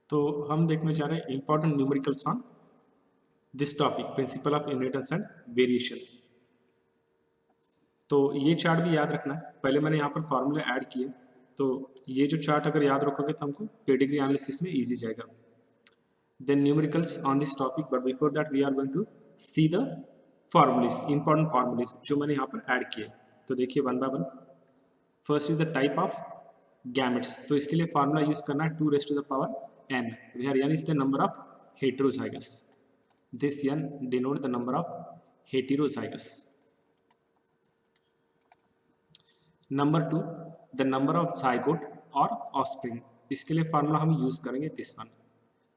तो हम देखने जा रहे हैं important numericals on this topic, principle of inheritance and variation. तो ये चार्ट भी याद रखना है। पहले मैंने यहाँ पर फॉर्मूले ऐड किए, तो ये जो चार्ट अगर याद रखोगे तो हमको पेडिग्री एनालिसिस में इजी जाएगा। Then numericals on this topic, but before that we are going to see the formulas, important formulas जो मैंने यहाँ पर ऐड किए। तो देखिए one by one. First is the type of gametes. तो इसके लिए फार्मूला यूज करना है 2 raised to the power n, where n is the number of heterozygous. This n denote the number of heterozygous. Number 2, the number of zygote और offspring. इसके लिए formula हम use करेंगे this one,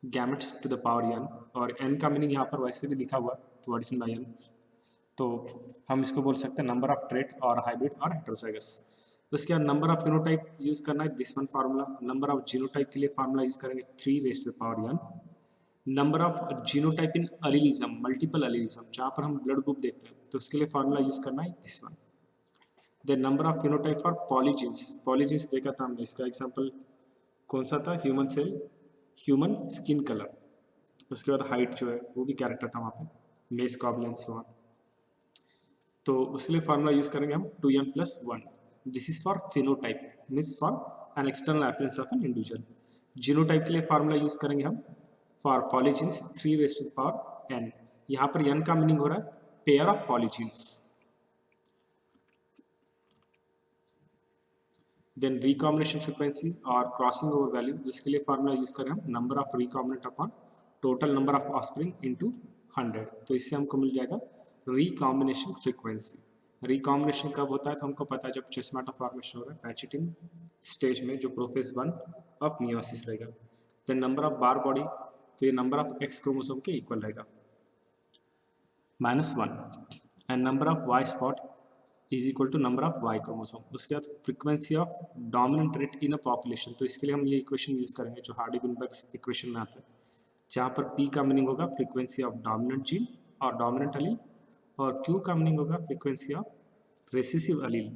gamete to the power n, और n का meaning यहाँ पर वैसे भी लिखा हुआ वर्डिसन बाय n, तो हम इसको बोल सकते हैं नंबर ऑफ ट्रेट और हाइब्रिड और हेटेरोजाइगस। उसके बाद नंबर ऑफ फिनोटाइप यूज करना है this one formula. Number of genotype के लिए फार्मूला यूज करेंगे 3 raised to the power n। Number of genotype in allelism, multiple allelism, जहाँ पर हम ब्लड ग्रुप देखते हैं, तो उसके लिए फार्मूला यूज करना है this one. The number of phenotype for polygenes, polygenes देखा था हमने, इसका एग्जाम्पल कौन सा था, human cell, human skin colour. उसके बाद हाइट जो है वो भी कैरेक्टर था वहाँ पे, मेस कॉबलेंस वहाँ। तो उसके लिए फार्मूला यूज करेंगे हम 2n+1। This is for phenotype, means for an external appearance of an individual. Genotype के लिए फार्मूला यूज करेंगे हम for polygenes 3 raised to the power n। यहाँ पर n का मीनिंग हो रहा है pair of polygenes. Then recombination frequency और क्रॉसिंग ओवर वैल्यू, जिसके लिए फार्मूला यूज करें हम number of recombinant upon total number of offspring into 100। तो इससे हमको मिल जाएगा रिकॉम्बिनेशन फ्रीक्वेंसी। रिकॉम्बिनेशन कब होता है तो हमको पता है जब चेस्टमाटा फॉर्मेशन होगा पैचिटिन स्टेज में, जो प्रोफेज 1 ऑफ मियोसिस रहेगा। Then number of Barr body, तो ये नंबर ऑफ एक्स क्रोमोसोम के इक्वल रहेगा -1, and number of Y spot is equal to number of Y chromosome. उसके बाद frequency of dominant rate in a population, तो इसके लिए हम ये इक्वेशन यूज करेंगे जो हार्डी-विनबर्ग इक्वेशन में आता है, जहाँ पर P का मीनिंग होगा फ्रीक्वेंसी ऑफ डोमिनेंट जीन और डोमिनेंट अलील, और Q का मीनिंग होगा frequency of recessive allele,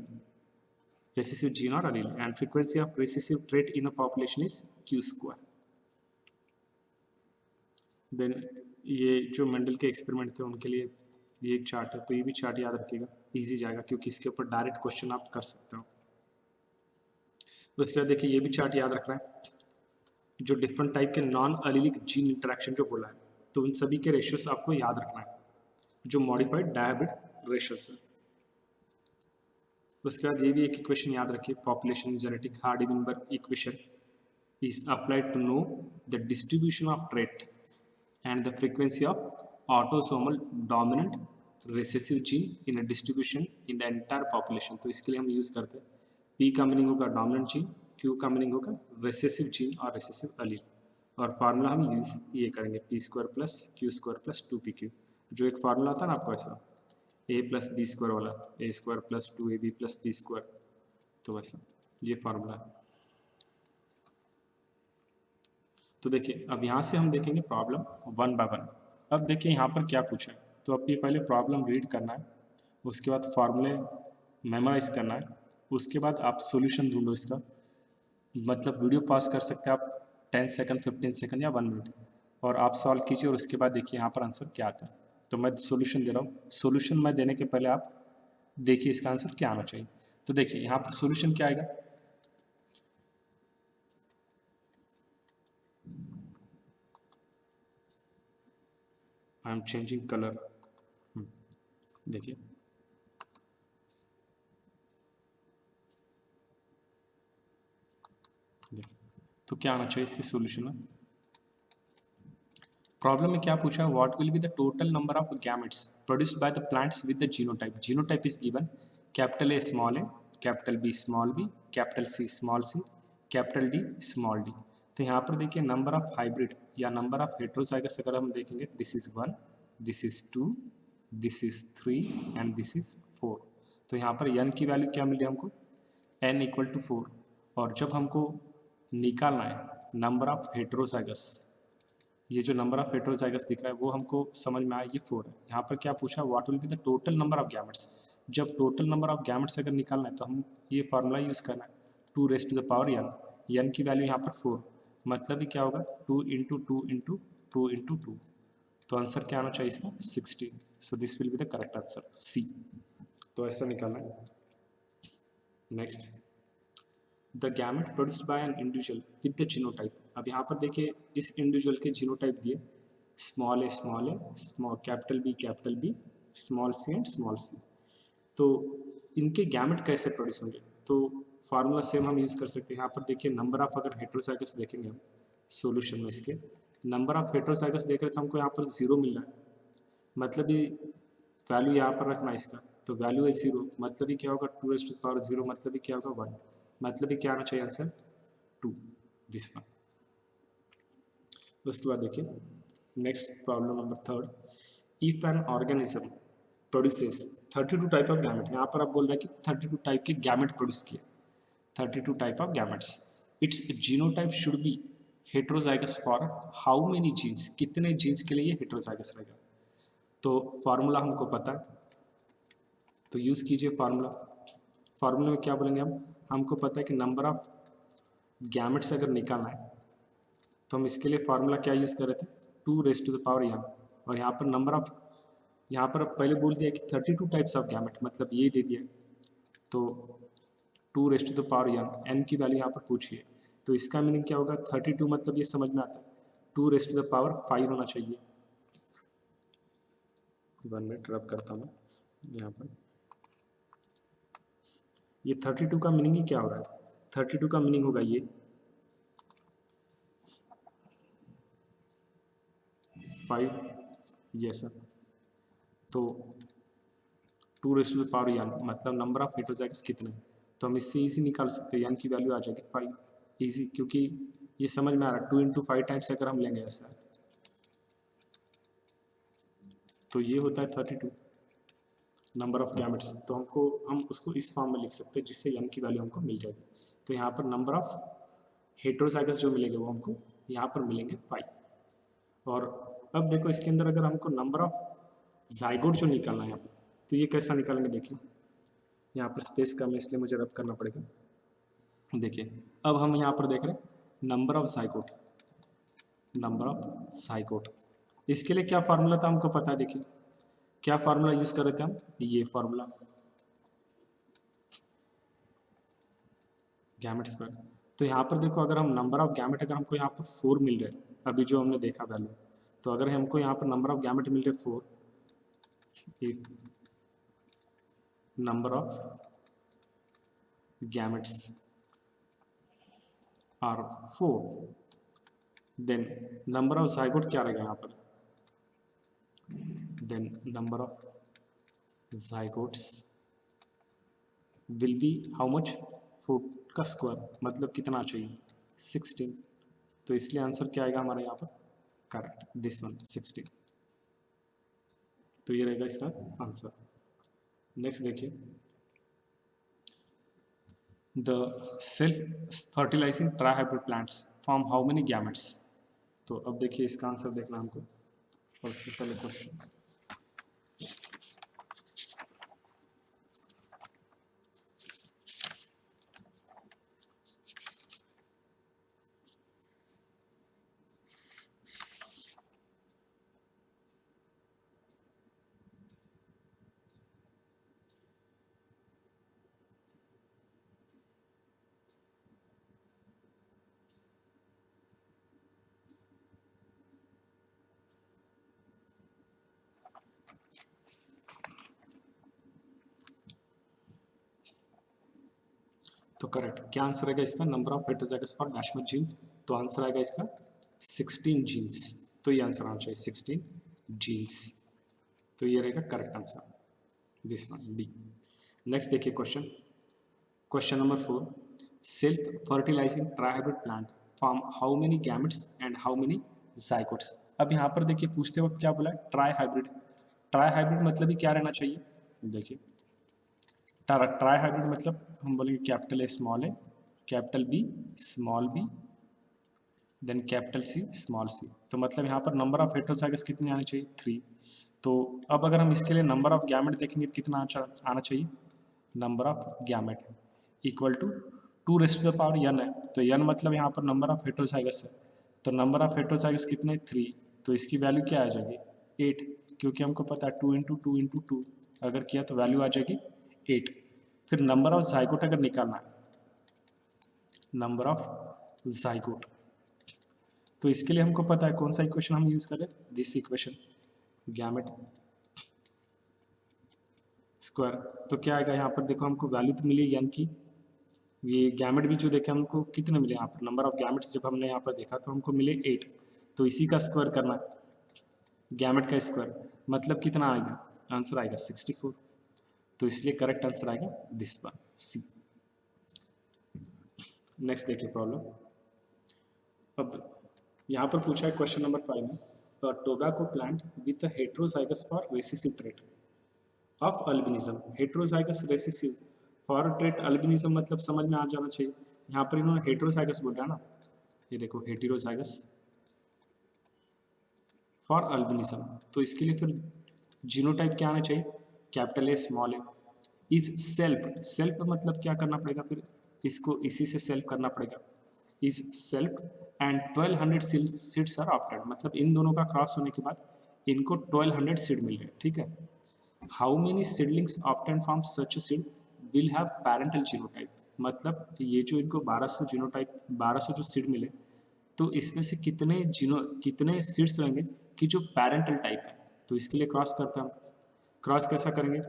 recessive gene और allele, and frequency of recessive trait in a population is Q²। Then ये जो मेंडल के एक्सपेरिमेंट थे उनके लिए ये एक चार्ट है, तो ये भी चार्ट याद रखिएगा, इजी जाएगा क्योंकि इसके ऊपर डायरेक्ट क्वेश्चन आप कर सकते हो। उसके बाद देखिए ये भी चार्ट याद रखना है, जो डिफरेंट टाइप के नॉन अलीलिक जीन इंटरेक्शन जो बोला है, तो उन सभी के रेशियोस आपको याद रखना है, जो मॉडिफाइड डायहाब्रिड रेशियोस है। उसके बाद ये भी एक इक्वेशन याद रखिए, population genetic Hardy Weinberg equation is applied to know the distribution of trait and the frequency of autosomal dominant recessive gene in a distribution in the entire population। तो इसके लिए हम यूज करते हैं P का मीनिंग होगा डोमिनेंट जीन, Q का meaning होगा रेसेसिव जीन और रेसेसिव अलील, और फार्मूला हम यूज ये करेंगे P² + Q² + 2PQ। जो एक फार्मूला था ना आपको ऐसा A + B² वाला, A² + 2AB + B², तो वैसा ये फार्मूला है। तो देखिए अब यहाँ से हम देखेंगे प्रॉब्लम 1 by 1। अब देखिए यहाँ पर क्या पूछा है, तो अब ये पहले प्रॉब्लम रीड करना है, उसके बाद फार्मूले मेमोराइज करना है, उसके बाद आप सॉल्यूशन ढूंढो इसका। मतलब वीडियो पॉज कर सकते हैं आप 10 सेकंड, 15 सेकंड या 1 मिनट, और आप सॉल्व कीजिए, और उसके बाद देखिए यहाँ पर आंसर क्या आता है। तो मैं सॉल्यूशन दे रहा हूँ, सॉल्यूशन मैं देने के पहले आप देखिए इसका आंसर क्या आना चाहिए। तो देखिए यहाँ पर सॉल्यूशन क्या आएगा, आई एम चेंजिंग कलर। देखिए तो क्या आना चाहिए इसके सॉल्यूशन में। प्रॉब्लम में क्या पूछा, what will be the total number of gametes produced by the plants with the genotype. Genotype is given capital A small a, capital B small b, capital C small c, capital D small d। तो यहाँ पर देखिए number of hybrid या number of heterozygous अगर हम देखेंगे, this is 1, this is 2, this is 3 and this is 4। तो यहाँ पर n की वैल्यू क्या मिली हमको, n = 4, और जब हमको निकालना है नंबर ऑफ हेट्रोजाइगस, ये जो नंबर ऑफ हेट्रोजाइगस दिख रहा है वो हमको समझ में आया, ये 4 है। यहाँ पर क्या पूछा, what will be the total number of gametes. जब टोटल नंबर ऑफ गैमेट्स अगर निकालना है तो हम ये फार्मूला यूज़ करना है 2 raised to the power n। n की वैल्यू यहाँ पर 4, मतलब ही क्या होगा 2 इंटू 2 इंटू 2 इंटू 2, तो आंसर क्या आना चाहिए इसका 16। So this will be the correct answer C. तो ऐसा निकालना है। Next, the gamete produced by an individual with the genotype. अब यहाँ पर देखिए इस इंडिविजुअल के जीनोटाइप दिए small A small capital B small C and small C. तो इनके गैमेट कैसे प्रोड्यूस होंगे, तो फार्मूला सेम हम यूज़ कर सकते हैं। यहाँ पर देखिए नंबर ऑफ अगर हेट्रोजाइगस देखेंगे हम सॉल्यूशन में, इसके नंबर ऑफ हेट्रोजाइगस देख रहे तो हमको यहाँ पर 0 मिल रहा है, मतलब ये वैल्यू यहाँ पर रखना इसका, तो वैल्यू है 0, मतलब ये क्या होगा 2⁻0, मतलब ये क्या होगा 1, मतलब ये क्या आना चाहिए आंसर 2, दिस वन। उसके बाद देखिए next problem number 3, if an organism produces 32 type of gamete. यहाँ पर आप बोल रहे हैं कि 32 टाइप के गैमेट प्रोड्यूस किए, 32 type of gametes, it's genotype should be heterozygous for how many genes, कितने जीन्स के लिए ये हेट्रोजाइगस रहेगा। तो फार्मूला हमको पता है, तो यूज़ कीजिए फार्मूला। फार्मूला में क्या बोलेंगे हम, हमको पता है कि नंबर ऑफ गैमेट्स अगर निकालना है तो हम इसके लिए फार्मूला क्या यूज़ कर रहे थे 2⁻n, और यहाँ पर नंबर ऑफ, यहाँ पर पहले बोल दिया कि 32 टाइप्स ऑफ गैमेट, मतलब ये दे दिया, तो 2⁻n, n की वैल्यू यहाँ पर पूछिए, तो इसका मीनिंग क्या होगा 32, मतलब ये समझ में आता है 2⁵ होना चाहिए। 1 मिनट रब करता हूँ यहाँ पर, ये 32 का मीनिंग ही क्या हो रहा है, 32 का मीनिंग होगा ये 5, ये सर, तो 2⁻n मतलब नंबर ऑफ हेट्रोजाइगस कितने, तो हम इससे इजी निकाल सकते हैं, n की वैल्यू आ जाएगी 5, इजी, क्योंकि ये समझ में आ रहा है 2 इंटू 5 टाइम्स अगर हम लेंगे ऐसा, तो ये होता है 32 नंबर ऑफ गैमेट्स, तो हम उसको इस फॉर्म में लिख सकते हैं जिससे n की वैल्यू हमको मिल जाएगी। तो यहाँ पर नंबर ऑफ हेट्रोजाइगस जो मिलेंगे वो हमको यहाँ पर मिलेंगे 5। और अब देखो इसके अंदर अगर हमको नंबर ऑफ जाइगोट जो निकालना है यहाँ पर, तो ये कैसा निकालेंगे, देखिए यहाँ पर स्पेस कम है इसलिए मुझे रब करना पड़ेगा। देखिए अब हम यहाँ पर देख रहे हैं नंबर ऑफ जाइगोट, इसके लिए क्या फार्मूला था हमको पता है, देखिए क्या फार्मूला यूज कर रहे थे हम, ये फार्मूला गैमेट्स पर। तो यहाँ पर देखो अगर हम नंबर ऑफ गैमेट अगर हमको यहाँ पर 4 मिल रहे हैं अभी जो हमने देखा वैल्यू, तो अगर हमको यहाँ पर नंबर ऑफ गैमेट मिल रहे 4, एक number of gametes are 4, then number of zygote क्या रहेगा यहाँ पर, then number of zygotes will be how much 4 का स्क्वायर, मतलब कितना चाहिए 16, तो इसलिए आंसर क्या आएगा हमारे यहाँ पर करेक्ट दिस वन 16, तो ये रहेगा इसका आंसर। नेक्स्ट देखिए the self fertilising trihybrid plants form how many gametes. तो अब देखिए इसका आंसर देखना हमको, और उसके पहले क्वेश्चन तो करेक्ट क्या आंसर आएगा इसका, number of heterozygous for dash में जीन, तो आंसर आएगा इसका 16 जीन्स, तो ये आंसर आना चाहिए 16 जीन्स, तो ये रहेगा correct answer this one D. Next देखिए question number 4, self fertilising trihybrid plant form how many gametes and how many zygotes. अब यहाँ पर देखिए पूछते वक्त क्या बोला ट्राइहाइब्रिड, ट्राइहाइब्रिड मतलब ही क्या रहना चाहिए, देखिए ट्राइहाइब्रिड मतलब हम बोलेंगे capital A, capital B small B, then capital C small C, तो मतलब यहाँ पर नंबर ऑफ हेट्रोजाइगस कितने आने चाहिए 3। तो अब अगर हम इसके लिए नंबर ऑफ गैमेट देखेंगे तो कितना आना चाहिए, number of gamete equal to 2 raised to the power n है, तो n मतलब यहाँ पर नंबर ऑफ हेटेरोजाइगस है, तो नंबर ऑफ हेटेरोजाइगस कितने 3, तो इसकी वैल्यू क्या आ जाएगी 8, क्योंकि हमको पता है 2 इंटू 2 इंटू 2 अगर किया तो वैल्यू आ जाएगी 8। फिर नंबर ऑफ जाइगोट अगर निकालना है, नंबर ऑफ जाइगोट, तो इसके लिए हमको पता है कौन सा इक्वेशन हम यूज करें, दिस इक्वेशन गैमेट स्क्वायर। तो क्या आएगा यहाँ पर, देखो हमको वैल्यू तो मिली n की, ये गैमेट भी जो देखे हमको कितने मिले यहाँ पर, नंबर ऑफ गैमेट्स जब हमने यहाँ पर देखा तो हमको मिले 8, तो इसी का स्क्वायर करना है, गैमेट का स्क्वायर मतलब कितना आएगा, आंसर आएगा 64, तो इसलिए करेक्ट आंसर आएगा दिस वन सी। नेक्स्ट देखिए प्रॉब्लम, अब यहाँ पर पूछा है क्वेश्चन नंबर 5 में, tobacco plant with heterozygous for recessive trait of albinism, heterozygous recessive for trait albinism मतलब समझ में आ जाना चाहिए, यहाँ पर इन्होंने हेटेरोजाइगस बोला है ना, ये देखो हेटेरोजाइगस फॉर अल्बिनिज्म, तो इसके लिए फिर जीनोटाइप क्या आना चाहिए, capital A small A, is self, self मतलब क्या करना पड़ेगा, फिर इसको इसी से सेल्फ करना पड़ेगा, is self and 1200 seeds are opted, मतलब इन दोनों का क्रॉस होने के बाद इनको 1200 सीड मिल रहे हैं, ठीक है। How many seedlings opted from such seed will have parental genotype, मतलब ये जो इनको 1200 जीनोटाइप 1200 जो सीड मिले, तो इसमें से कितने सीड्स रहेंगे कि जो पैरेंटल टाइप है, तो इसके लिए क्रॉस करते हैं हम, क्रॉस कैसा करेंगे,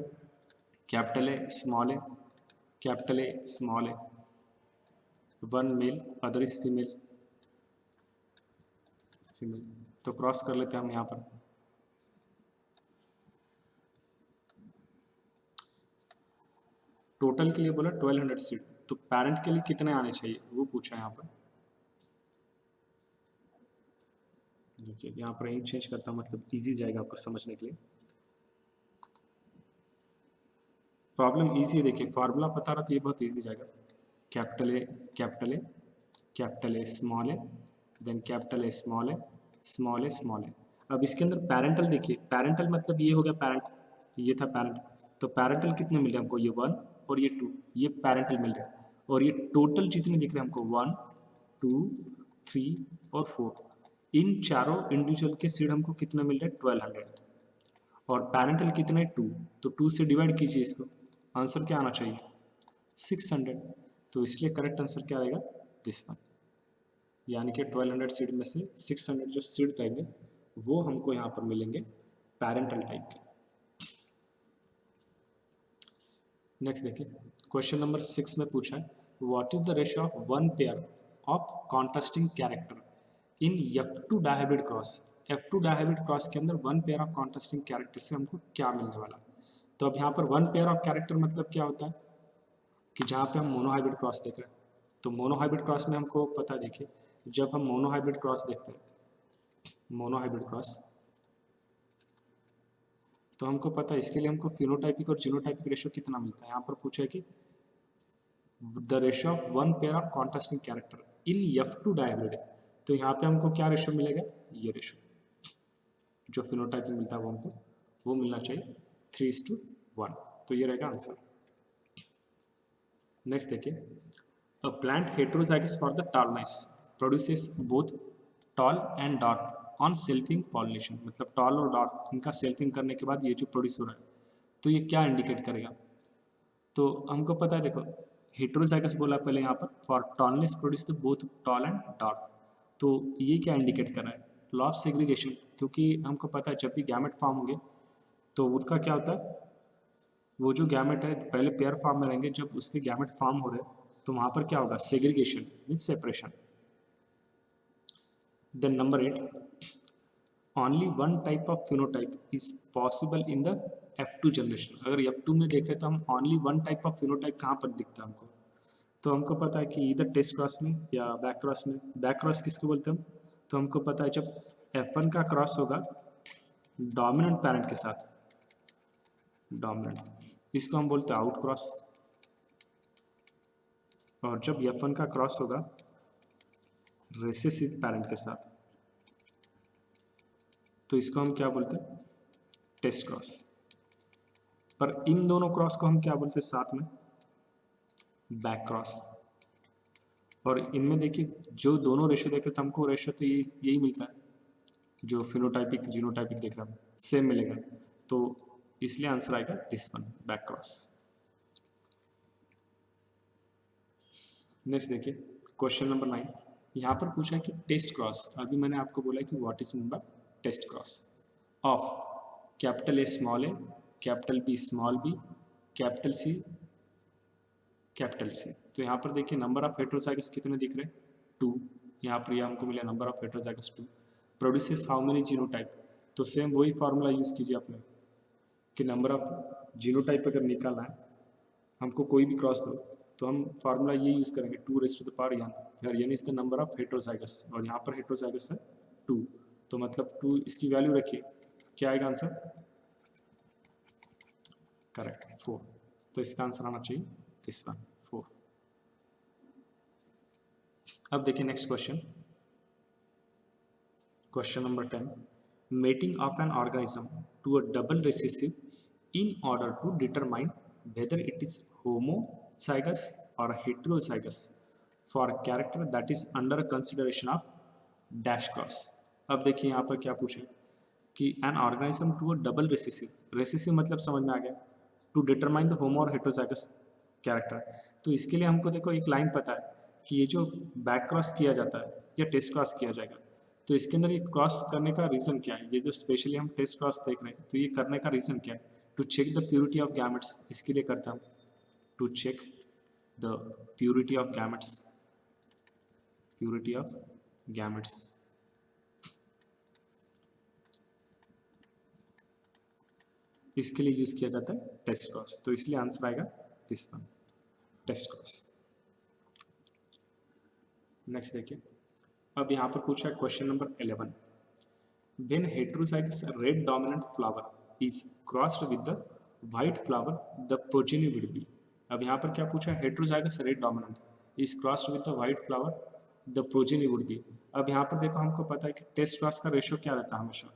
capital A small A, capital A small a, one male other is female, female, तो क्रॉस कर लेते हैं हम यहाँ पर, टोटल के लिए बोला 1200 सीड, तो पेरेंट के लिए कितने आने चाहिए वो पूछा है यहाँ पर, देखिए यहाँ पर इंक चेंज करता हूँ, मतलब इजी जाएगा आपको समझने के लिए, प्रॉब्लम इजी है, देखिए फार्मूला पता रहा तो ये बहुत इजी जाएगा, capital A capital A capital A small A, then capital A small A small A small A. अब इसके अंदर पैरेंटल देखिए, पैरेंटल मतलब ये हो गया पैरेंट, ये था पैरेंट, तो पैरेंटल कितने मिल रहे हैं हमको, ये 1 और ये 2, ये पैरेंटल मिल रहे हैं, और ये टोटल जितने दिख रहे हैं हमको 1 2 3 और 4, इन चारों इंडिविजुअल के सीड हमको कितने मिल रहे हैं 1200, और पैरेंटल कितने 2, तो 2 से डिवाइड कीजिए इसको, आंसर क्या आना चाहिए 600, तो इसलिए करेक्ट आंसर क्या आएगा दिस वन, यानी कि 1200 सीड में से 600 जो सीड रहेंगे वो हमको यहाँ पर मिलेंगे पैरेंटल टाइप के। नेक्स्ट देखिए क्वेश्चन नंबर 6 में पूछा है, what is the ratio of one pair of contrasting character in F2 dihybrid cross, F2 dihybrid cross के अंदर one pair of contrasting character से हमको क्या मिलने वाला, तो अब यहाँ पर वन पेयर ऑफ कैरेक्टर मतलब क्या होता है कि जहाँ पे हम मोनोहाइब्रिड क्रॉस देख रहे हैं, तो मोनोहाइब्रिड क्रॉस में हमको पता है, देखिए जब हम मोनोहाइब्रिड क्रॉस देखते हैं, मोनोहाइब्रिड क्रॉस, तो हमको पता है इसके लिए हमको फिनोटाइपिक और जीनोटाइपिक रेशियो कितना मिलता है, यहाँ पर पूछा है कि the ratio of one pair of contrasting character in F2 dihybrid, तो यहाँ पे हमको क्या रेशियो मिलेगा, ये रेशियो जो फिनोटाइपिक मिलता है वो हमको वो मिलना चाहिए 3:1, तो ये रहेगा आंसर। नेक्स्ट देखिए, a plant heterozygous for the tallness produces both tall and dwarf on selfing pollination, मतलब टॉल और डॉर्फ इनका सेल्फिंग करने के बाद ये जो प्रोड्यूस हो रहा है, तो ये क्या इंडिकेट करेगा, तो हमको पता है देखो हेटेरोजाइगस बोला पहले यहाँ पर for tallness produce the both tall and dwarf, तो ये क्या इंडिकेट कर रहा है, लॉ ऑफ सेग्रीगेशन, क्योंकि हमको पता है जब भी गैमेट फॉर्म होंगे तो उनका क्या होता है, वो जो गैमेट है पहले पेयर फॉर्म में रहेंगे, जब उसके गैमेट फॉर्म हो रहे हैं तो वहाँ पर क्या होगा segregation mean separation. Then number 8, only one type of phenotype is possible in the F2 generation, अगर F2 में देख रहे तो हम only one type of phenotype कहाँ पर दिखता है हमको, तो हमको पता है कि इधर टेस्ट क्रॉस में या बैक क्रॉस में, बैक क्रॉस किसको बोलते हैं हम, तो हमको पता है जब F1 का क्रॉस होगा डोमिनेंट पैरेंट के साथ, डोमिनेंट, इसको हम बोलते हैं आउट क्रॉस, और जब F1 का क्रॉस होगा रेसेसिव पैरेंट के साथ, तो इसको हम क्या बोलते हैं टेस्ट क्रॉस, पर इन दोनों क्रॉस को हम क्या बोलते हैं साथ में बैक क्रॉस, और इनमें देखिए जो दोनों रेशियो देख रहे थे हमको रेशियो तो यही मिलता है, जो फिनोटाइपिक जीनोटाइपिक देख रहा है सेम मिलेगा, तो इसलिए आंसर आएगा this one, back cross. Next देखिए क्वेश्चन नंबर 9, यहाँ पर पूछा है कि टेस्ट क्रॉस, अभी मैंने आपको बोला कि what is mean by test cross of capital A small A, capital B small B, capital C capital C. तो यहाँ पर देखिए नंबर ऑफ हेटेरोजाइगस कितने दिख रहे हैं, 2, यहाँ पर यह हमको मिला number of heterozygous 2, produces how many genotype, तो सेम वही फार्मूला यूज़ कीजिए आपने कि नंबर ऑफ जीनोटाइप अगर निकालना है हमको कोई भी क्रॉस दो तो हम फार्मूला ये यूज़ करेंगे 2⁻n, फिर n is the number of heterozygous और यहाँ पर हेटेरोजाइगस है 2, तो मतलब 2 इसकी वैल्यू रखिए, क्या आएगा आंसर, करेक्ट 4, तो इसका आंसर आना चाहिए दिस वन 4। अब देखिए next question, question number 10, mating of an organism to a double recessive in order to determine whether it is homozygous or heterozygous for character that is under consideration of dash cross। अब देखिए यहाँ पर क्या पूछे कि an organism to a double recessive, recessive मतलब समझ में आ गया, टू डिटरमाइन द होमो और हेटेरोजाइगस कैरेक्टर, तो इसके लिए हमको देखो एक लाइन पता है कि ये जो बैक क्रॉस किया जाता है या टेस्ट क्रॉस किया जाएगा, तो इसके अंदर ये क्रॉस करने का रीज़न क्या है, ये जो स्पेशली हम टेस्ट क्रॉस देख रहे हैं तो ये करने का रीज़न क्या है, to check the purity of gametes, इसके लिए करता हूँ to check the purity of gametes, purity of gametes, इसके लिए यूज किया जाता है टेस्ट क्रॉस, तो इसलिए आंसर आएगा this one, test cross. Next देखिए, अब यहाँ पर पूछा है question number 11, when heterozygous red dominant flower is crossed with the white flower the progeny will be। अब यहाँ पर क्या पूछा है, heterozygous red dominant is crossed with the white flower the progeny would be। अब यहाँ पर देखो हमको पता है कि टेस्ट क्रॉस का रेशियो क्या रहता है, हमेशा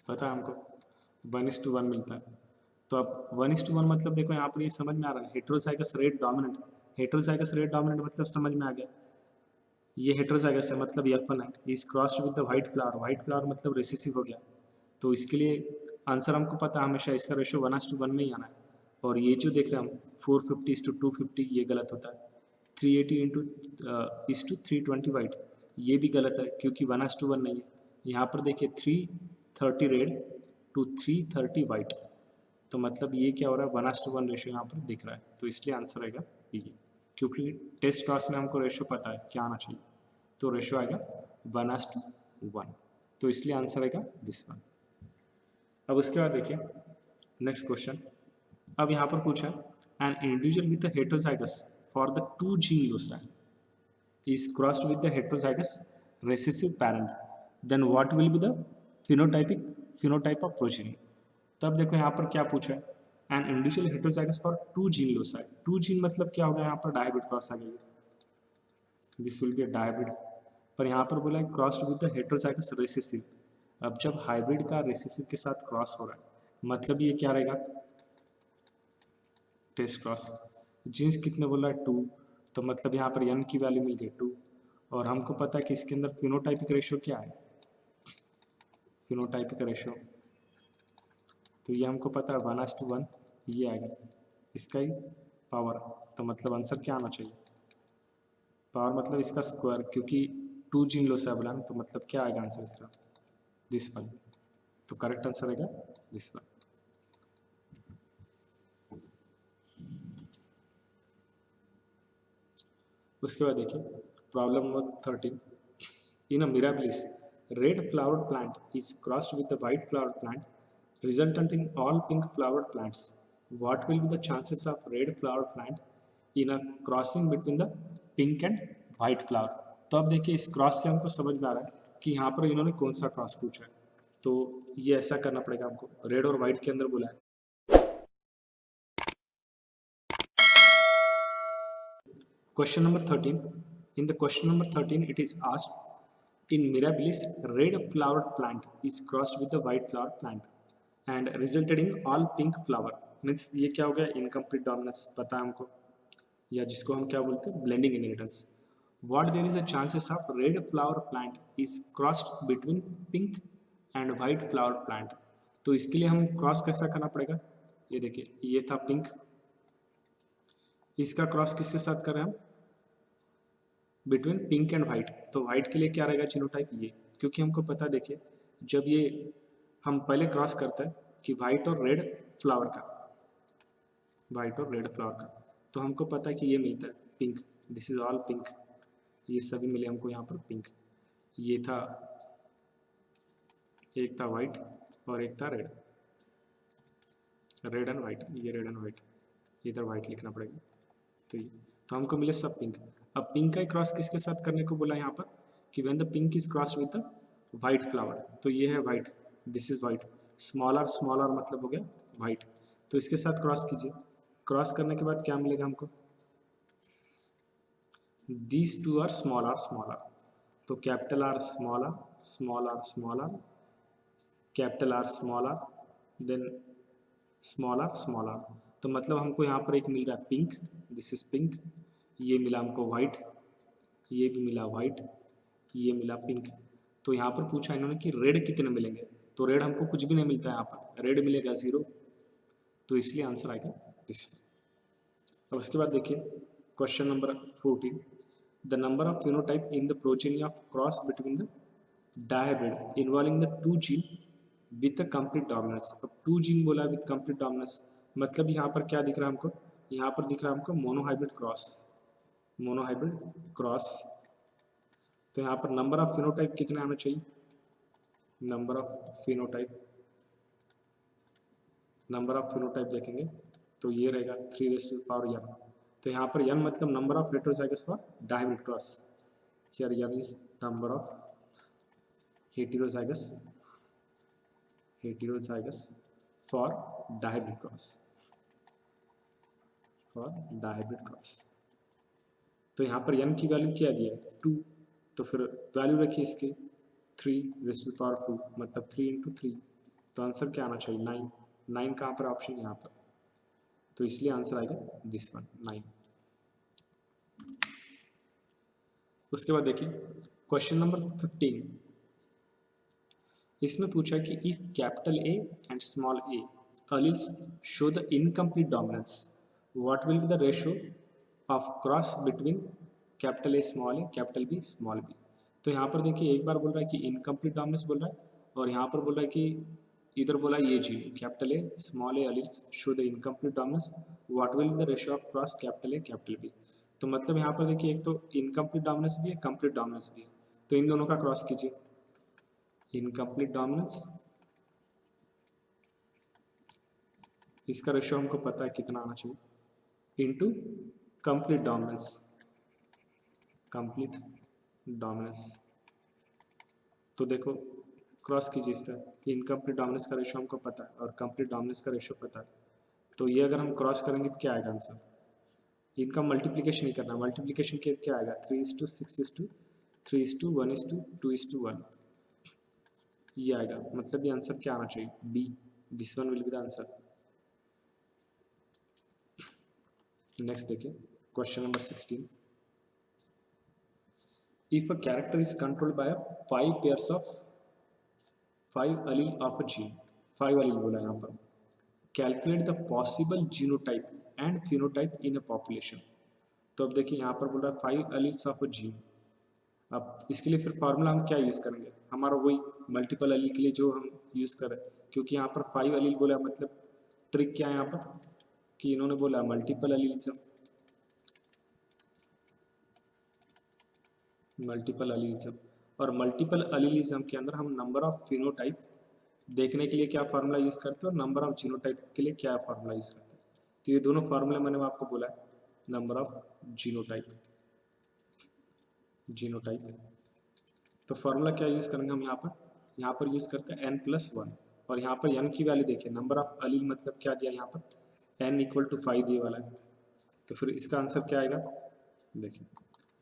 पता है हमको 1:1 मिलता है, तो अब 1:1 मतलब देखो यहाँ पर ये समझ में आ रहा है heterozygous red dominant, heterozygous red dominant मतलब समझ में आ गया, ये हेटेरोजाइगस है मतलब F1 है, is crossed with the white flower, white flower मतलब रेसेसिव हो गया, तो इसके लिए आंसर हमको पता है हमेशा इसका रेशियो 1:1 में ही आना है, और ये जो देख रहे हैं हम 450:250 ये गलत होता है, 380:320 वाइट ये भी गलत है क्योंकि 1:1 नहीं है, यहाँ पर देखिए 330 रेड टू 330 वाइट, तो मतलब ये क्या हो रहा है 1:1 रेशियो यहाँ पर दिख रहा है, तो इसलिए आंसर आएगा ये, क्योंकि टेस्ट क्रॉस में हमको रेशियो पता है क्या आना चाहिए, तो रेशियो आएगा 1:1, तो इसलिए आंसर आएगा दिस वन। अब उसके बाद देखिए नेक्स्ट क्वेश्चन, अब यहाँ पर पूछा an individual with the heterozygous for the 2 gene loci is crossed with the heterozygous recessive parent, then what will be the phenotype of progeny. तब देखो यहाँ पर क्या पूछा है, an individual heterozygous for 2 gene loci, 2 gene मतलब क्या होगा, यहाँ पर डायहाइब्रिड क्रॉस आ गई, this will be a dihybrid, पर यहाँ पर बोला है crossed with the heterozygous recessive, अब जब हाइब्रिड का रेसेसिव के साथ क्रॉस हो रहा है मतलब ये क्या रहेगा टेस्ट क्रॉस, जीन्स कितने बोल रहा है 2, तो मतलब यहाँ पर n की वैल्यू मिल गई 2, और हमको पता है कि इसके अंदर फिनोटाइपिक रेशियो क्या है, फिनोटाइपिक रेशियो, तो ये हमको पता है 1:1 ये आएगा, इसका ही पावर, तो मतलब आंसर क्या आना चाहिए, पावर मतलब इसका स्क्वायर, क्योंकि 2 जीन लोसा बोला तो मतलब क्या आएगा आंसर इसका दिस वन, तो करेक्ट आंसर आएगा दिस वन। उसके बाद देखिए problem number 13, in a mirabilis red flowered plant is crossed with the white flowered plant resultant in all pink flowered plants, what will be the chances of red flowered plant in a crossing between the pink and white flower. तो अब देखिए इस cross से हमको समझ में आ रहा है कि यहाँ पर इन्होंने कौन सा क्रॉस पूछा है, तो ये ऐसा करना पड़ेगा हमको, रेड और वाइट के अंदर बोला है। Question number 13, in the question number 13 it is asked in mirabilis red flowered plant is crossed with the white flower plant and resulted in all pink flower, means ये क्या हो गया इनकम्प्लीट डोमिनेंस, पता है हमको या जिसको हम क्या बोलते हैं blending inheritance. What there is a chances of red flower plant is crossed between pink and white flower plant. तो इसके लिए हम क्रॉस कैसा करना पड़ेगा, ये देखिए ये था पिंक, इसका क्रॉस किसके साथ कर रहे हैं हम, बिटवीन पिंक एंड वाइट। तो वाइट के लिए क्या रहेगा जीनोटाइप ये, क्योंकि हमको पता है देखिए जब ये हम पहले क्रॉस करते हैं कि वाइट और रेड फ्लावर का, वाइट और रेड फ्लावर का, तो हमको पता है कि ये मिलता है pink, this is all pink, ये सभी मिले हमको यहाँ पर पिंक। ये था, एक था वाइट और एक था रेड, रेड एंड वाइट, ये रेड एंड वाइट, इधर वाइट लिखना पड़ेगा। तो ये तो हमको मिले सब पिंक। अब पिंक का क्रॉस किसके साथ करने को बोला यहाँ पर कि when the pink is cross with the white flower, तो ये है white, this is white, small R मतलब हो गया वाइट, तो इसके साथ क्रॉस कीजिए। क्रॉस करने के बाद क्या मिलेगा हमको, these two are small R, तो capital R small R small R small R, capital R small R, then small R. तो मतलब हमको यहाँ पर एक मिल रहा है पिंक, दिस इज पिंक, ये मिला हमको वाइट, ये भी मिला वाइट, ये मिला पिंक। तो यहाँ पर पूछा इन्होंने कि रेड कितने मिलेंगे, तो रेड हमको कुछ भी नहीं मिलता है, यहाँ पर रेड मिलेगा 0, तो इसलिए आंसर आएगा दिस। अब उसके बाद देखिए question number 14, the number of phenotype in the progeny of cross between the dihybrid involving the 2 gene with a complete dominance. अब 2 जीन बोला विथ कंप्लीट डोमिनेंस, मतलब यहाँ पर क्या दिख रहा है हमको, यहाँ पर दिख रहा है हमको मोनोहाइब्रिड क्रॉस, मोनोहाइब्रिड क्रॉस। तो यहाँ पर नंबर ऑफ फिनोटाइप कितने आना चाहिए, number of phenotype, number of phenotype देखेंगे तो ये रहेगा 3n। तो यहाँ पर n मतलब number of heterozygous for dihybrid cross, here n is number of heterozygous for dihybrid cross, for dihybrid cross. तो यहाँ पर n की वैल्यू क्या दिया है 2, तो फिर वैल्यू रखिए इसकी 3^2 मतलब 3 × 3, तो आंसर क्या आना चाहिए 9, 9 कहाँ पर ऑप्शन यहाँ पर, तो इसलिए आंसर आएगा दिस वन 9। उसके बाद देखिए क्वेश्चन नंबर 15, इसमें पूछा कि if capital A and small A alleles show the incomplete dominance, what will be the ratio of cross between capital A small A capital B small B. तो यहाँ पर देखिए एक बार बोल रहा है कि इनकम्प्लीट डोमिनेंस बोल रहा है, और यहाँ पर बोल रहा है कि इधर बोला ये जी capital A small A alleles show the incomplete dominance, what will be the ratio of cross capital A capital B. तो मतलब यहाँ पर देखिए एक तो इनकम्प्लीट डोमिनेंस भी है, कंप्लीट डोमिनेंस भी है, तो इन दोनों का क्रॉस कीजिए, इनकम्प्लीट डोमिनेंस, इसका रेशियो हमको पता है कितना आना चाहिए, into complete dominance, complete dominance. तो देखो क्रॉस कीजिए इसका, इनकम्प्लीट डोमिनेंस का रेशियो हमको पता है और कंप्लीट डोमिनेंस का रेशियो पता है, तो ये अगर हम क्रॉस करेंगे तो क्या आएगा आंसर, इनका मल्टीप्लिकेशन ही करना, मल्टीप्लिकेशन के क्या आएगा 3:6:3:1:2:1, ये आएगा, मतलब ये आंसर क्या आना चाहिए B, this one will be the answer. Next देखिए question number 16, if a character is controlled by 5 pairs of 5 allele of a gene, 5 allele बोला यहाँ पर, calculate the possible genotype and phenotype in a population। तो अब देखिए यहाँ पर बोल रहा है 5 alleles of a gene, अब इसके लिए फिर फार्मूला हम क्या यूज़ करेंगे, हमारा वही मल्टीपल एलील के लिए जो हम यूज़ करें, क्योंकि यहाँ पर 5 एलील बोला, मतलब ट्रिक क्या है यहाँ पर कि इन्होंने बोला मल्टीपल एलीलिज्म, मल्टीपल एलीलिज्म, और मल्टीपल एलीलिज्म के अंदर हम नंबर ऑफ फिनोटाइप देखने के लिए क्या फार्मूला यूज़ करते हैं और नंबर ऑफ जीनोटाइप के लिए क्या फार्मूला यूज़ करते हैं। तो ये दोनों फार्मूला मैंने आपको बोला है, नंबर ऑफ जीनोटाइप, जीनोटाइप। तो फार्मूला क्या यूज़ करेंगे हम यहाँ पर यूज़ करते हैं n+1, और यहाँ पर n की वैल्यू देखिए, नंबर ऑफ एलील मतलब क्या दिया यहाँ पर n = 5 दिए वाला है, तो फिर इसका आंसर क्या आएगा, देखिए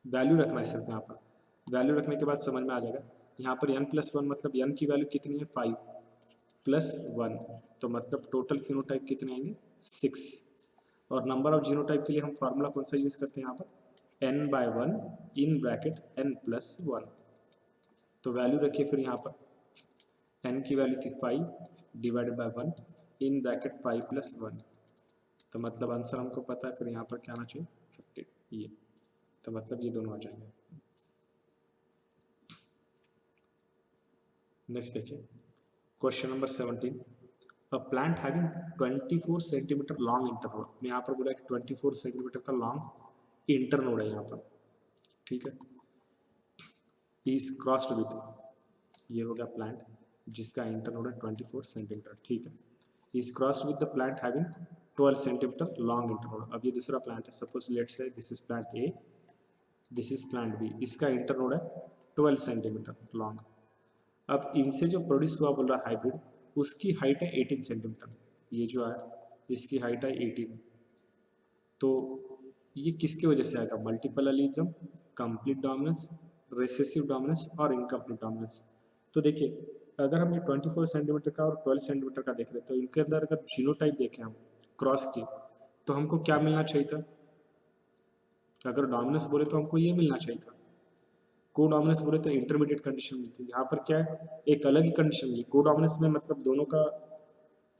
वैल्यू रखना है सिर्फ, यहाँ पर वैल्यू रखने के बाद समझ में आ जाएगा। यहाँ पर n+1 मतलब n की वैल्यू कितनी है 5 + 1, तो मतलब टोटल फिनोटाइप कितने आएंगे 6, और नंबर ऑफ जीनोटाइप के लिए हम फार्मूला कौन सा यूज़ करते हैं यहाँ पर n/1 इन ब्रैकेट n+1। तो वैल्यू रखिए फिर यहाँ पर n की वैल्यू थी 5 डिवाइडेड बाय 1 इन ब्रैकेट 5+1। तो मतलब आंसर हमको पता है, फिर यहाँ पर क्या आना चाहिए 50 ये। तो मतलब ये दोनों आ जाएंगे। नेक्स्ट देखिए question number 17। A plant having 24 centimetre long internode, मैं यहाँ पर बोला कि 24 सेंटीमीटर का लॉन्ग इंटरनोड है यहाँ पर, ठीक है। इज क्रॉस्ड विथ, ये हो गया प्लांट जिसका इंटरनोड है 24 सेंटीमीटर, ठीक है। Is crossed with the plant having 12 centimetre long internode. अब ये दूसरा प्लांट है, suppose let's say this is plant A, this is plant B, इसका इंटरनोड है 12 सेंटीमीटर लॉन्ग। अब इनसे जो प्रोड्यूस हुआ बोल रहा है हाइब्रिड, उसकी हाइट है 18 सेंटीमीटर, ये जो है इसकी हाइट है 18। तो ये किसकी वजह से आएगा, multiple allelism, complete dominance, recessive dominance और इनकम्प्लीट डोमिनेंस। तो देखिए अगर हम ये 24 सेंटीमीटर का और 12 सेंटीमीटर का देख रहे हैं, तो इनके अंदर अगर जीनोटाइप देखें हम क्रॉस की, तो हमको क्या मिलना चाहिए था, अगर डोमिनेंस बोले तो हमको ये मिलना चाहिए था, को डोमिनेंस बोले तो इंटरमीडिएट कंडीशन मिलती है। यहाँ पर क्या है, एक अलग ही कंडीशन मिली, को डोमिनेंस में मतलब दोनों का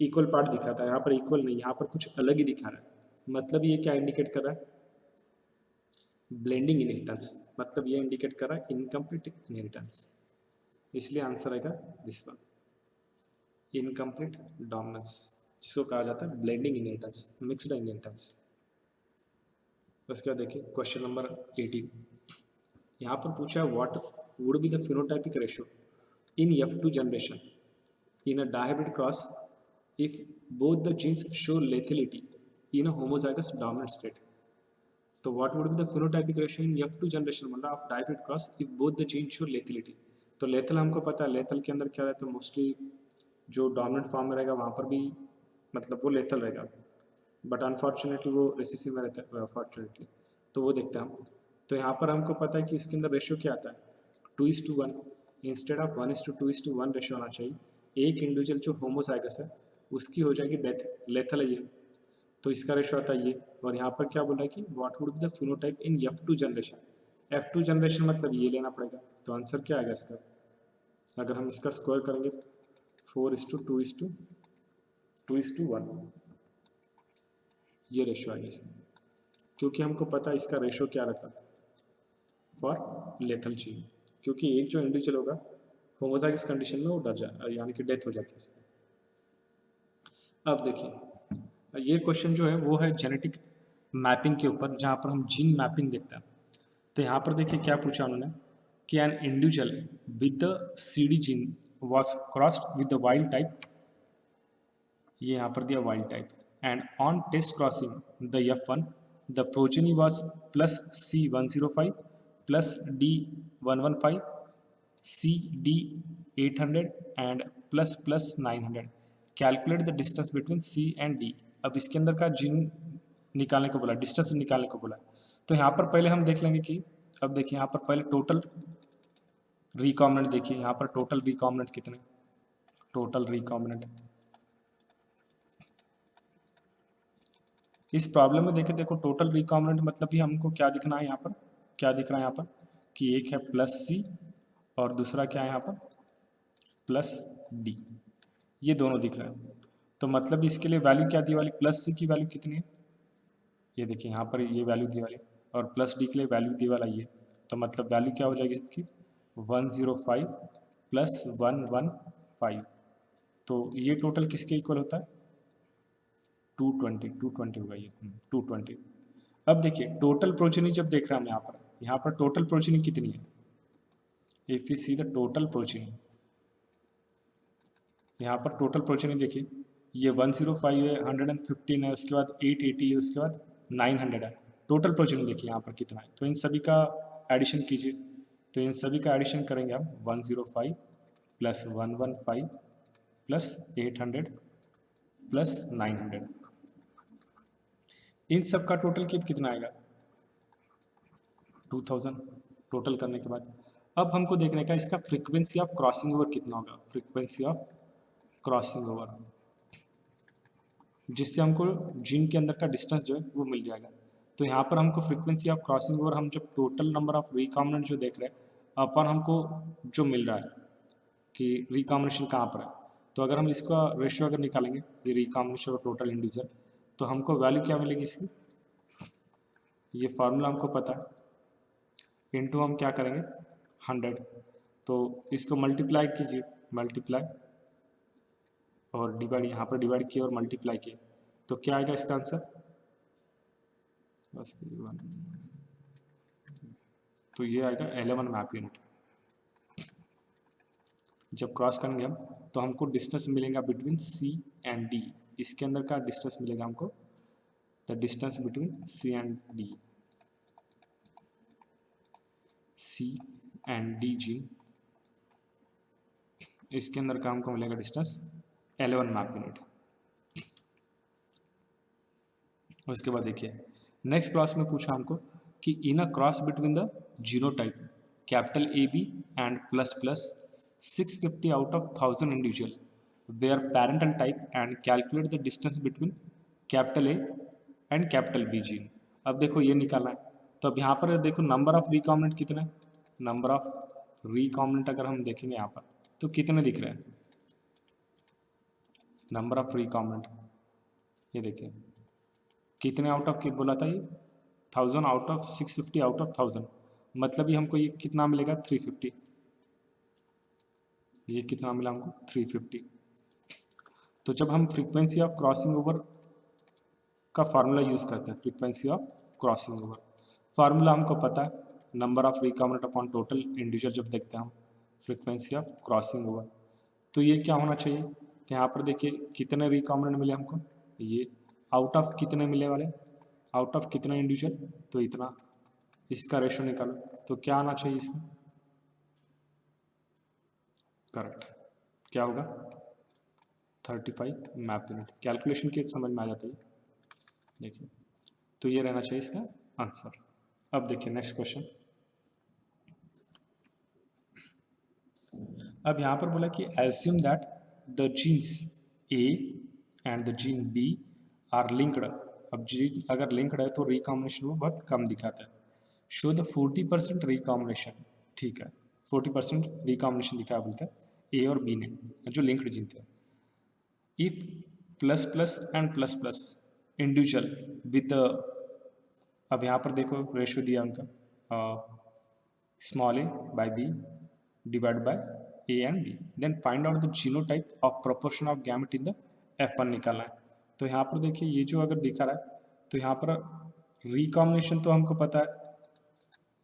इक्वल पार्ट दिखा था, यहाँ पर इक्वल नहीं, यहाँ पर कुछ अलग ही दिखा रहा है। मतलब ये क्या इंडिकेट कर रहा है, ब्लेंडिंग इनहेरिटेंस, मतलब ये इंडिकेट कर रहा है इनकम्प्लीट इनहेरिटेंस, इसलिए आंसर आएगा दिस वन, इनकम्प्लीट डोमिनेंस, जिसको कहा जाता है ब्लेंडिंग इनहेरिटेंस, मिक्स्ड इनहेरिटेंस। उसके बाद देखिए क्वेश्चन नंबर 18। यहाँ पर पूछा है what would be the phenotypic ratio in F2 generation in a dihybrid cross if both the genes show lethality in a homozygous dominant state. तो what would be the phenotypic ratio in F2 generation मतलब of dihybrid cross if both the genes show lethality। तो lethal हमको पता है, lethal के अंदर क्या रहता है, मोस्टली जो डोमिनेंट फॉर्म में रहेगा वहाँ पर भी मतलब वो लेथल रहेगा, बट अनफॉर्चुनेटली वो रेसिसिव में रहता है अनफॉर्चुनेटली, तो वो देखते हैं हम। तो यहाँ पर हमको पता है कि इसके अंदर रेशियो क्या आता है, 2:1 इंस्टेड ऑफ 1:2:1 रेशियो आना चाहिए। एक इंडिविजुअल जो होमोजाइगस है उसकी हो जाएगी डेथ, लेथल है ये, तो इसका रेशियो आता है ये। और यहाँ पर क्या बोला है कि what would be the phenotype in F2 generation, F2 generation मतलब ये लेना पड़ेगा। तो आंसर क्या आएगा इसका, अगर हम इसका स्क्वायर करेंगे 4:2:1 ये रेशियो आएगा इसका, क्योंकि हमको पता है इसका रेशियो क्या रहता है फॉर लेथल जीन, क्योंकि एक जो इंडिविजुअल होगा होमोजाइगस कंडीशन में वो डर जाए यानी कि डेथ हो जाती है। अब देखिए ये क्वेश्चन जो है वो है जेनेटिक मैपिंग के ऊपर, जहाँ पर हम जीन मैपिंग देखते हैं। तो यहाँ पर देखिए क्या पूछा उन्होंने कि an individual with the CD gene was crossed with the wild type, ये यहाँ पर दिया wild type, and on test crossing the F1 the progeny was +C105 +D115 CD800 and +900, calculate the distance between C and D। अब इसके अंदर का gene निकालने को बोला, डिस्टेंस निकालने को बोला। तो यहाँ पर पहले हम देख लेंगे कि अब देखिए यहाँ पर पहले टोटल रिकॉम्बिनेंट देखिए, यहाँ पर टोटल रिकॉम्बिनेंट कितने, टोटल रिकॉम्बिनेंट इस प्रॉब्लम में देखिए, देखो टोटल रिकॉम्बिनेंट मतलब भी हमको क्या दिखना है यहाँ पर, क्या दिख रहा है यहाँ पर कि एक है +C और दूसरा क्या है यहाँ पर +D, ये दोनों दिख रहे हैं। तो मतलब इसके लिए वैल्यू क्या दी वाली, +C की वैल्यू कितनी है, ये देखिए यहाँ पर ये वैल्यू दी वाली, और +D के लिए वैल्यू दी वाला ये। तो मतलब वैल्यू क्या हो जाएगी इसकी 105 + 115। तो ये टोटल किसके इक्वल होता है 220 होगा ये 220। अब देखिए टोटल प्रोजेनी जब देख रहे हैं हम यहाँ पर टोटल प्रोजेनी कितनी है, if you see the total progeny, यहाँ पर टोटल प्रोजेनी देखिए ये 105 है, 115 है, उसके बाद 880 है, उसके बाद 900 है। टोटल प्रोजेनी देखिए यहाँ पर कितना है, तो इन सभी का एडिशन कीजिए। तो इन सभी का एडिशन करेंगे हम 105 + 115 + 800 + 900, इन सब का टोटल कितना आएगा 2000 टोटल करने के बाद। अब हमको देखने का इसका फ्रीक्वेंसी ऑफ क्रॉसिंग ओवर कितना होगा, फ्रीक्वेंसी ऑफ क्रॉसिंग ओवर। जिससे हमको जीन के अंदर का डिस्टेंस जो है वो मिल जाएगा। तो यहाँ पर हमको फ्रीक्वेंसी ऑफ क्रॉसिंग ओवर हम जब टोटल नंबर ऑफ रिकॉम्बिनेंट जो देख रहे हैं अपन हमको जो मिल रहा है कि रिकॉम्बिनेशन कहाँ पर है, तो अगर हम इसका रेशियो अगर निकालेंगे ये रिकॉम्बिनेशन और टोटल इंडिविजुअल, तो हमको वैल्यू क्या मिलेगी इसकी, ये फार्मूला हमको पता है, इनटू हम क्या करेंगे 100, तो इसको मल्टीप्लाई कीजिए, मल्टीप्लाई और डिवाइड, यहाँ पर डिवाइड किए और मल्टीप्लाई किए, तो क्या आएगा इसका आंसर, बस तो ये आएगा 11 मैप यूनिट। जब क्रॉस करेंगे हम तो हमको डिस्टेंस मिलेगा बिटवीन सी एंड डी, इसके अंदर का डिस्टेंस मिलेगा हमको, the distance between C and D, C and D जी, इसके अंदर का हमको मिलेगा डिस्टेंस 11 मैप यूनिट। उसके बाद देखिए नेक्स्ट क्रॉस में पूछा हमको कि in a cross between the genotype capital A B and plus plus 650 out of 1000 individual their parental type and calculate the distance between capital A and capital B gene. अब देखो ये निकालना है, तो अब यहाँ पर देखो नंबर ऑफ रिकॉम्बिनेंट कितना है, नंबर ऑफ रिकॉम्बिनेंट अगर हम देखेंगे यहाँ पर तो कितने दिख रहे हैं, नंबर ऑफ रिकॉम्बिनेंट ये देखिए कितने आउट ऑफ बोला था ये 1000 आउट ऑफ 650 आउट ऑफ 1000, मतलब ये हमको ये कितना मिलेगा 350, ये कितना मिला हमको 350। तो जब हम फ्रीक्वेंसी ऑफ क्रॉसिंग ओवर का फार्मूला यूज़ करते हैं, frequency of crossing over formula हमको पता है, number of recombinant upon total individual जब देखते हैं हम फ्रीक्वेंसी ऑफ क्रॉसिंग ओवर, तो ये क्या होना चाहिए, तो यहाँ पर देखिए कितने रिकॉम्बिनेंट मिले हमको, ये आउट ऑफ कितने मिले वाले, आउट ऑफ कितने इंडिविजुअल, तो इतना, इसका रेशो निकालो तो क्या आना चाहिए इसका, करेक्ट क्या होगा 35 मैप यूनिट। कैलकुलेशन के समझ में आ जाता है देखिए, तो ये रहना चाहिए इसका आंसर। अब देखिए नेक्स्ट क्वेश्चन, अब यहाँ पर बोला कि assume that the genes A and the gene B are linked. अब जीन अगर लिंक्ड है तो रिकॉम्बिनेशन वो बहुत कम दिखाता है। शो द 40% रिकॉम्बिनेशन, ठीक है 40% रिकॉम्बिनेशन दिखा बोलता है ए और बी ने जो लिंक्ड जीन थे। If plus plus and plus plus individual with, अब यहाँ पर देखो रेशियो दिया उनका small A by B divide by A and B, then find out the genotype of proportion of gamete in the F1 निकालना है। तो यहाँ पर देखिए ये जो अगर दिखा रहा है तो यहाँ पर रिकॉम्बिनेशन तो हमको पता है,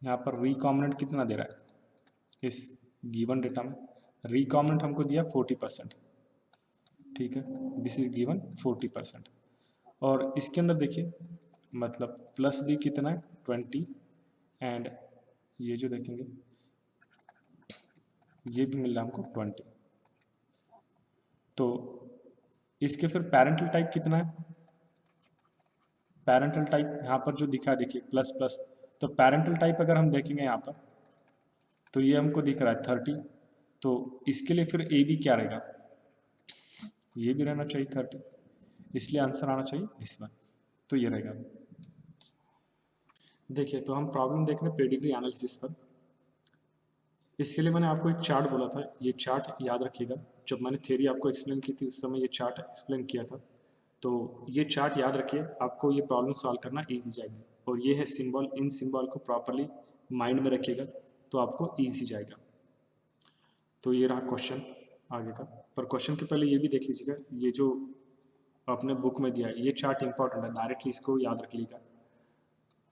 यहाँ पर रिकॉम्बिनेंट कितना दे रहा है इस गिवन डेटा में, रिकॉम्बिनेंट हमको दिया 40%, ठीक है दिस इज गिवन 40%, और इसके अंदर देखिए मतलब प्लस बी कितना है 20, एंड ये जो देखेंगे ये भी मिल रहा है हमको 20, तो इसके फिर पेरेंटल टाइप कितना है, पेरेंटल टाइप यहाँ पर जो दिखा है देखिए प्लस प्लस, तो पेरेंटल टाइप अगर हम देखेंगे यहाँ पर तो ये हमको दिख रहा है 30, तो इसके लिए फिर ए बी क्या रहेगा, ये भी रहना चाहिए 30, इसलिए आंसर आना चाहिए दिस वन, तो ये रहेगा। देखिए तो हम प्रॉब्लम देख रहे हैं पेडिग्री एनालिसिस पर, इसके लिए मैंने आपको एक चार्ट बोला था, ये चार्ट याद रखिएगा, जब मैंने थ्योरी आपको एक्सप्लेन की थी उस समय ये चार्ट एक्सप्लेन किया था, तो ये चार्ट याद रखिए, आपको ये प्रॉब्लम सॉल्व करना ईजी जाएगी, और ये है सिंबल, इन सिंबल को प्रॉपरली माइंड में रखिएगा तो आपको ईजी जाएगा। तो ये रहा क्वेश्चन आगे का, पर क्वेश्चन के पहले ये भी देख लीजिएगा, ये जो अपने बुक में दिया है ये चार्ट इंपॉर्टेंट है, डायरेक्टली इसको याद रख लीजिएगा।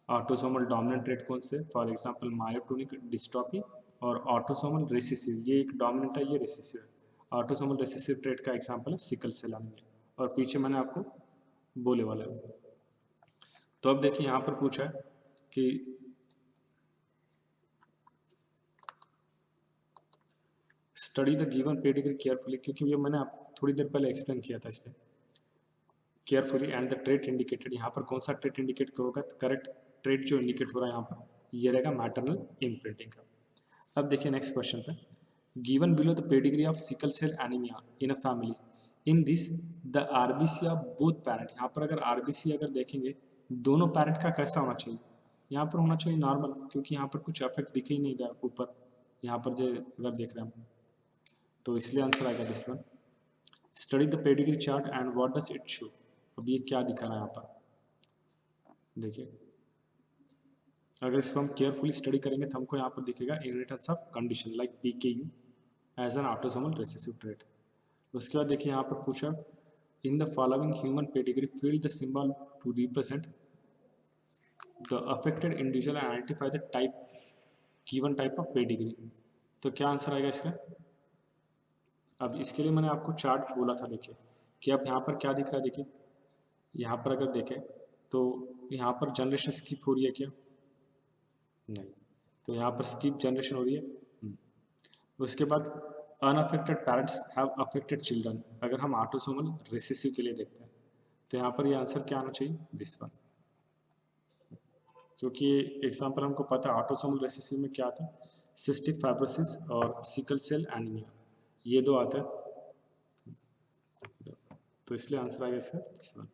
ऑटोसोमल डोमिनेंट ट्रेट कौन से, फॉर एग्जांपल मायोटोनिक डिस्ट्रॉफी और ऑटोसोमल रेसेसिव, ये एक डोमिनेंट है ये रेसेसिव है, ऑटोसोमल रेसेसिव ट्रेट का एग्जांपल है सिकल सेल एनीमिया, और पीछे मैंने आपको बोले वाला है। तो अब देखिए यहाँ पर पूछा है कि study the given pedigree carefully, क्योंकि ये मैंने आप थोड़ी देर पहले एक्सप्लेन किया था इसलिए, carefully and the trait indicated, यहाँ पर कौन सा ट्रेट इंडिकेट होगा, करेक्ट ट्रेट जो इंडिकेट हो रहा है यहाँ पर ये रहेगा मैटरनल इम्प्रिंटिंग का। अब देखिए नेक्स्ट क्वेश्चन पे, given below the pedigree of sickle cell anaemia in a family in this the RBC of both parent, यहाँ पर अगर आरबीसी अगर देखेंगे दोनों पैरेंट का कैसा होना चाहिए, यहाँ पर होना चाहिए नॉर्मल, क्योंकि यहाँ पर कुछ इफेक्ट दिख ही नहीं रहा ऊपर, यहाँ पर जो अगर देख रहे हैं हम, तो इसलिए आंसर आएगा this one. Study the pedigree chart and what does it show. अब ये क्या दिखा रहा है यहाँ पर, देखिए अगर इसको हम केयरफुली स्टडी करेंगे तो हमको यहाँ पर दिखेगा inheritance of condition like PKU as an autosomal recessive trait. उसके बाद देखिए यहाँ पर पूछा in the following human pedigree fill the symbol to represent the affected individual and identify the type given type of pedigree. तो क्या answer आएगा इसका। अब इसके लिए मैंने आपको चार्ट बोला था, देखिए कि अब यहाँ पर क्या दिख रहा है, देखिए यहाँ पर अगर देखें तो यहाँ पर जनरेशन स्किप हो रही है क्या, नहीं, तो यहाँ पर स्किप जनरेशन हो रही है। उसके बाद unaffected parents have affected children, अगर हम ऑटोसोमल रिसेसिव के लिए देखते हैं तो यहाँ पर ये आंसर क्या आना चाहिए, दिस वन, क्योंकि एग्जाम्पल हमको पता है ऑटोसोमल रिसेसिव में क्या आता है, सिस्टिक फाइब्रोसिस और सिकल सेल एनीमिया, ये दो आते हैं, तो इसलिए आंसर आएगा इसका दिस वन।